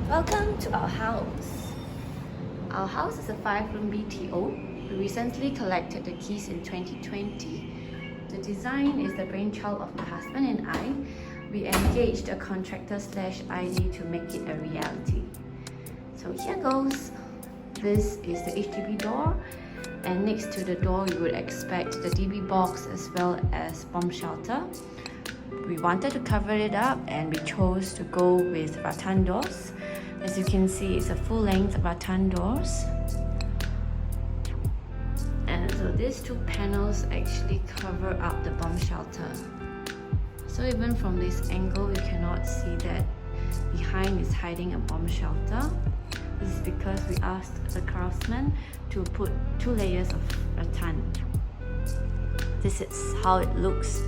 Welcome to our house. Our house is a 5-room BTO. We recently collected the keys in 2020. The design is the brainchild of my husband and I. We engaged a contractor / ID to make it a reality. So here goes. This is the HDB door, and next to the door you would expect the DB box as well as bomb shelter. We wanted to cover it up and we chose to go with rattan doors. As you can see, it's a full-length rattan doors. And so these two panels actually cover up the bomb shelter. So even from this angle, you cannot see that behind is hiding a bomb shelter. This is because we asked the craftsman to put 2 layers of rattan. This is how it looks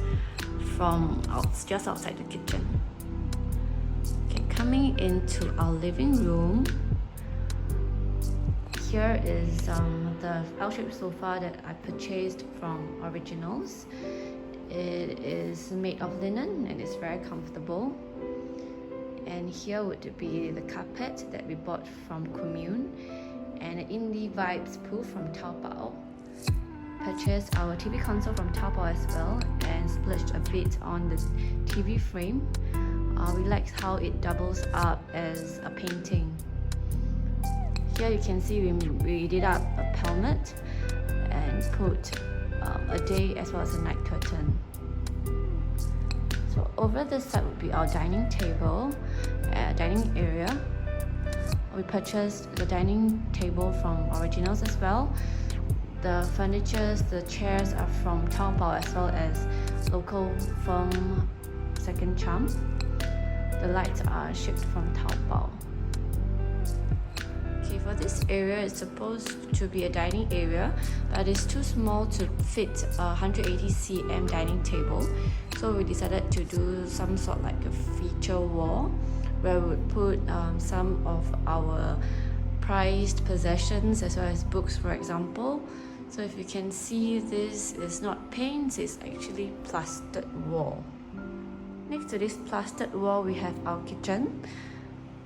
from just outside the kitchen. Okay, coming into our living room, here is the L-shaped sofa that I purchased from Originals. It is made of linen and it's very comfortable. And here would be the carpet that we bought from Commune, and an Indie Vibes poof from Taobao. Purchased our TV console from Taobao as well and splurged a bit on the TV frame. We liked how it doubles up as a painting. Here you can see we did up a pelmet and put a day as well as a night curtain. So over this side would be our dining table, dining area. We purchased the dining table from Originals as well. The furnitures, the chairs are from Taobao as well as local firm Second Charm. The lights are shipped from Taobao. Okay, for this area, it's supposed to be a dining area, but it's too small to fit a 180 cm dining table. So we decided to do some sort like a feature wall where we would put some of our prized possessions as well as books, for example. So if you can see, this is not paint, it's actually plastered wall. Next to this plastered wall, we have our kitchen.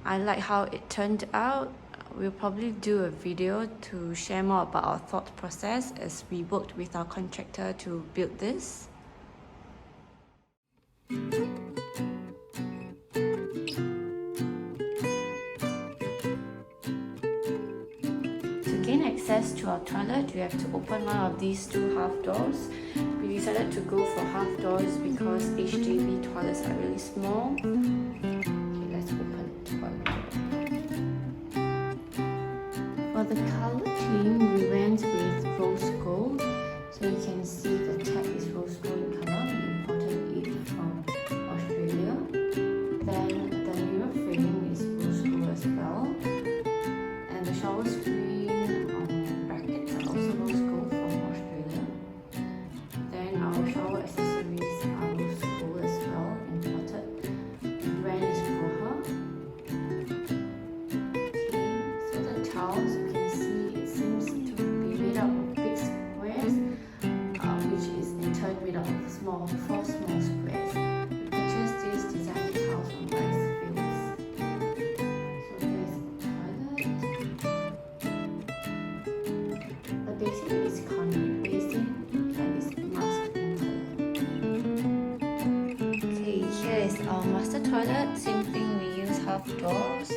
I like how it turned out. We'll probably do a video to share more about our thought process as we worked with our contractor to build this. Access to our toilet, we have to open one of these 2 half doors. We decided to go for half doors because HDB toilets are really small. Okay, let's open the toilet. For the color theme, we went with rose gold. So you can see the tap is rose gold in color. We imported it from Australia. Then the mirror frame is rose gold as well. And the shower screen our master toilet, same thing, we use half doors.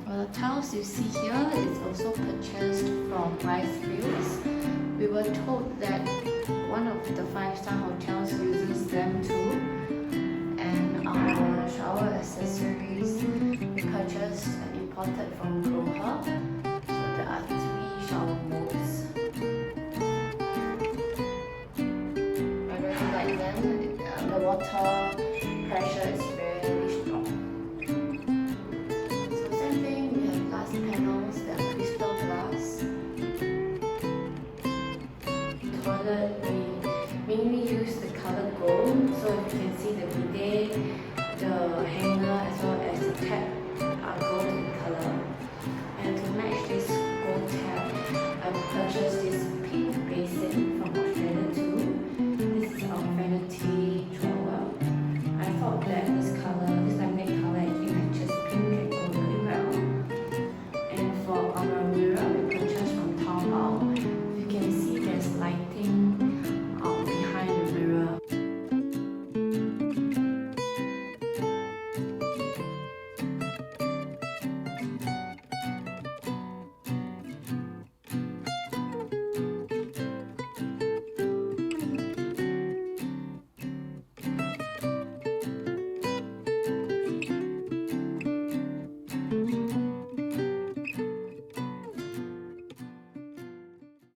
For the tiles you see here, it's also purchased from Rice Fields. We were told that one of the 5-star hotels uses them too. And our shower accessories we purchased and imported from Groha. So there are 3 shower modes. I really like them. The water pressure is